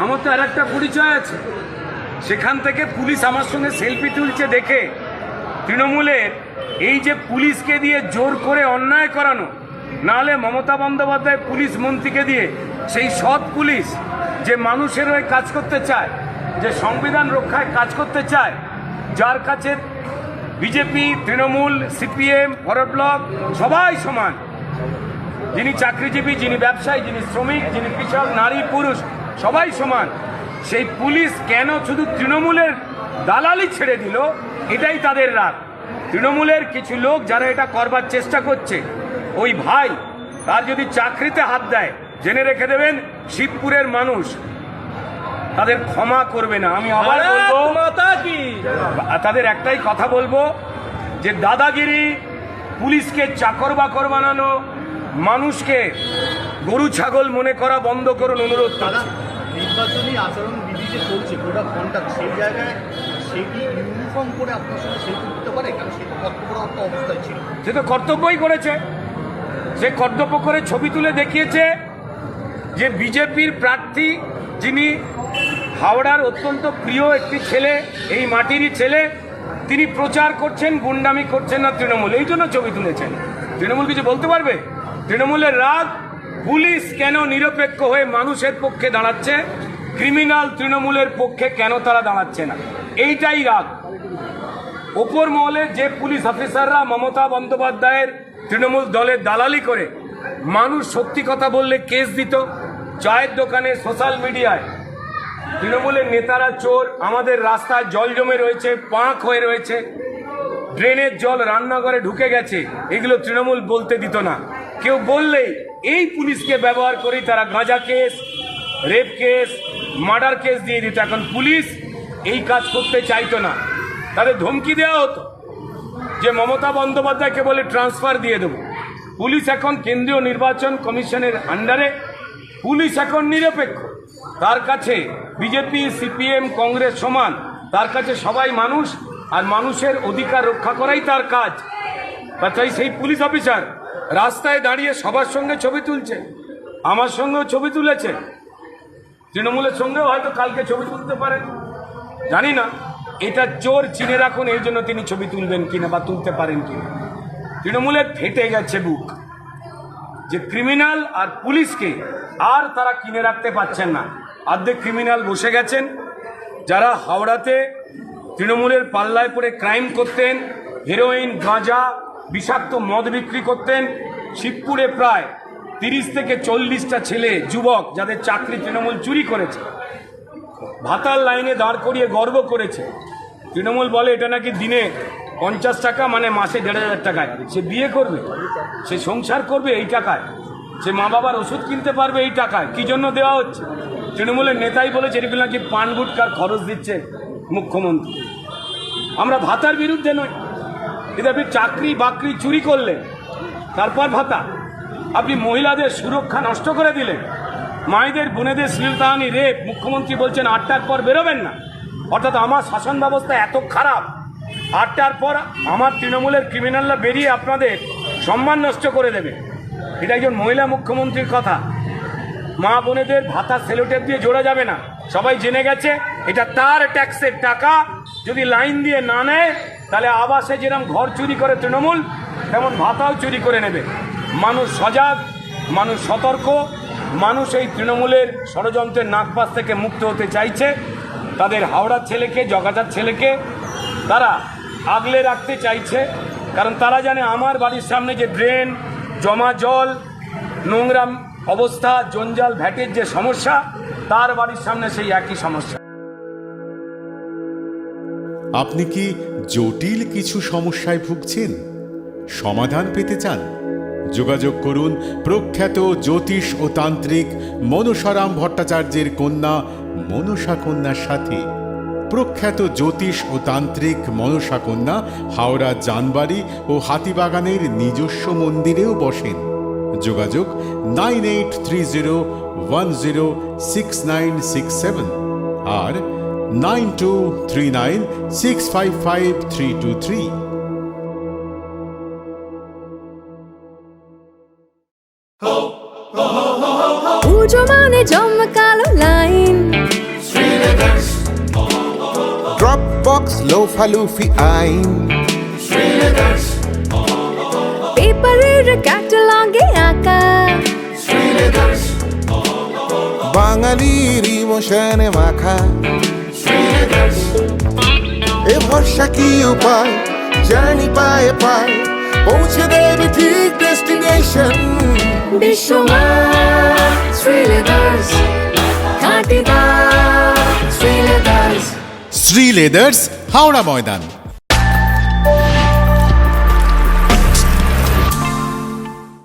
আমার তো আর একটা পরিচয় আছে। সেখান থেকে পুলিশ আমার সঙ্গে সেলফি তুলছে দেখে তৃণমূলের এই যে পুলিশকে দিয়ে জোর করে অন্যায় করানো, নাহলে মমতা বন্দ্যোপাধ্যায় পুলিশ মন্ত্রীকে দিয়ে সেই সৎ পুলিশ যে মানুষের হয়ে কাজ করতে চায়, যে সংবিধান রক্ষায় কাজ করতে চায়, যার কাছে BJP, Trinamool, CPM, forward block সবাই সমান, যিনি চাকরিজীবী, যিনি ব্যবসায়ী, যিনি শ্রমিক, যিনি কৃষক, নারী পুরুষ সবাই সমান, সেই পুলিশ কেন শুধু তৃণমূলের দালালি ছেড়ে দিল, এটাই তাদের রাগ। তৃণমূলের কিছু লোক যারা এটা করবার চেষ্টা করছে, ওই ভাই তার যদি চাকরিতে হাত দেয়, জেনে রেখে দেবেন শিবপুরের মানুষ তাদের ক্ষমা করবে না। আমি আবার বলবো, তাদের একটাই কথা বলবো যে দাদাগিরি, পুলিশকে চাকর বাকর বানানো, মানুষকে গরু ছাগল মনে করা বন্ধ করুন, অনুরোধ করছি। নির্বাচনী আচরণ বিধি যে চলছে গোটা ঘন্টা, সেই জায়গায় সেটি ইউনিফর্ম করে আপনার সঙ্গে সেলফি করতে পারে? কারণ সেটা কর্তব্যরত অবস্থায় ছিল। সে তো কর্তব্যই করেছে, সে কর্তব্য করে ছবি তুলে দেখিয়েছে যে বিজেপির প্রার্থী, যিনি হাওড়ার অত্যন্ত প্রিয় একটি ছেলে, এই মাটিরই ছেলে, তিনি প্রচার করছেন, গুন্ডামি করছেন না তৃণমূল, এই জন্য ছবি তুলেছেন। তৃণমূল কিছু বলতে পারবে? তৃণমূলের রাগ পুলিশ কেন নিরপেক্ষ হয়ে মানুষের পক্ষে দাঁড়াচ্ছে, ক্রিমিনাল তৃণমূলের পক্ষে কেন তারা দাঁড়াচ্ছে না, এইটাই রাগ। ওপর মহলের যে পুলিশ অফিসাররা মমতা বন্দ্যোপাধ্যায়ের তৃণমূল দলের দালালি করে মানুষ সত্যি কথা বললে কেস দিত, চায়ের দোকানে, সোশ্যাল মিডিয়ায় তৃণমূলের নেতারা চোর, আমাদের রাস্তায় জল জমে রয়েছে, পাঁক হয়ে রয়েছে, ড্রেনের জল রান্নাঘরে ঢুকে গেছে, এগুলো তৃণমূল বলতে দিত না। কেউ বললেই এই পুলিশকে ব্যবহার করেই তারা গাঁজা case, rape case, murder case দিয়ে দিত। এখন পুলিশ এই কাজ করতে চাইতো না, তাদের ধমকি দেওয়া হতো যে মমতা বন্দ্যোপাধ্যায়কে বলে ট্রান্সফার দিয়ে দেবো। পুলিশ এখন কেন্দ্রীয় নির্বাচন কমিশনের আন্ডারে, পুলিশ এখন নিরপেক্ষ, তার কাছে বিজেপি, সিপিএম, কংগ্রেস সমান, তার কাছে সবাই মানুষ, আর মানুষের অধিকার রক্ষা করাই তার কাজ। তাই সেই পুলিশ অফিসার রাস্তায় দাঁড়িয়ে সবার সঙ্গে ছবি তুলছে, আমার সঙ্গেও ছবি তুলেছে, তৃণমূলের সঙ্গেও হয়তো কালকে ছবি তুলতে পারেন, জানি না। এটা চোর চিনে রাখুন, এই জন্য তিনি ছবি তুলবেন কিনা বা তুলতে পারেন কিনা। তৃণমূলের ফেটে গেছে বুক যে ক্রিমিনাল আর পুলিশকে আর তারা কিনে রাখতে পারছেন না। অর্ধেক ক্রিমিনাল বসে গেছেন, যারা হাওড়াতে তৃণমূলের পাল্লায় পড়ে ক্রাইম করতেন, হেরোইন, গাঁজা, বিষাক্ত মদ বিক্রি করতেন। শিবপুরে প্রায় 30 থেকে 40টা ছেলে, যুবক, যাদের চাকরি তৃণমূল চুরি করেছে, ভাতার লাইনে দাঁড় করিয়ে গর্ব করেছে। তৃণমূল বলে এটা নাকি দিনে 50 টাকা, মানে মাসে 1500 টাকায় সে বিয়ে করবে, সে সংসার করবে এই টাকায়, সে মা বাবার ওষুধ কিনতে পারবে এই টাকায়। কি জন্য দেওয়া হচ্ছে? তৃণমূলের নেতাই বলেছে এগুলো নাকি পান গুটকার খরচ দিচ্ছে মুখ্যমন্ত্রী। আমরা ভাতার বিরুদ্ধে নই, কিন্তু আপনি চাকরি বাকরি চুরি করলেন, তারপর ভাতা, আপনি মহিলাদের সুরক্ষা নষ্ট করে দিলেন, মায়েদের বোনেদের শ্লীলতাহানি, রেপ, মুখ্যমন্ত্রী বলছেন 8টার পর বেরোবেন না। অর্থাৎ আমার শাসন ব্যবস্থা এত খারাপ, 8টার পর আমার তৃণমূলের ক্রিমিনালরা বেরিয়ে আপনাদের সম্মান নষ্ট করে দেবে। এটা একজন মহিলা মুখ্যমন্ত্রীর কথা। মা বোনেদের ভাতা সেলোটেপ দিয়ে জোড়া যাবে না, সবাই জেনে গেছে এটা তার ট্যাক্সের টাকা। যদি লাইন দিয়ে না নেয়, তাহলে আবাসে যেরকম ঘর চুরি করে তৃণমূল, তেমন ভাতাও চুরি করে নেবে। মানুষ সজাগ, মানুষ সতর্ক, মানুষ এই তৃণমূলের ষড়যন্ত্রের নাকপাশ থেকে মুক্ত হতে চাইছে। তাদের হাওড়ার ছেলেকে, জগাটার ছেলেকে তারা আগলে রাখতে চাইছে, কারণ তারা জানে আমার বাড়ির সামনে যে ড্রেন, জমা জল, নোংরা অবস্থা, জঞ্জাল, ভ্যাটের যে সমস্যা, তার বাড়ির সামনে সেই একই সমস্যা। আপনি কি জটিল কিছু সমস্যায় ভুগছেন? সমাধান পেতে চান? যোগাযোগ করুন প্রখ্যাত জ্যোতিষ ও তান্ত্রিক মনসারাম ভট্টাচার্যের কন্যা মনসা কন্যার সাথে। প্রখ্যাত জ্যোতিষ ও তান্ত্রিক মনসা কন্যা হাওড়া জানবাড়ি ও হাতিবাগানের নিজস্ব মন্দিরেও বসেন। যোগাযোগ 9830106967 আর 9239655323। পুজো মানে জমকালো লাইন, বক্স লোফালুফি আইন, পেপারের ক্যাটালগে আঁকা বাঙালির ইমোশনে মাখা। এ ভরসা কি উপায়, জার্নি পায়ে পায় পৌঁছে দেবে ঠিক ডেস্টিনেশন। বিশ্বমান শ্রীলেদার্স খাঁটি দাম শ্রীলেদার্স। শ্রী লেদার্স, হাওড়া ময়দান।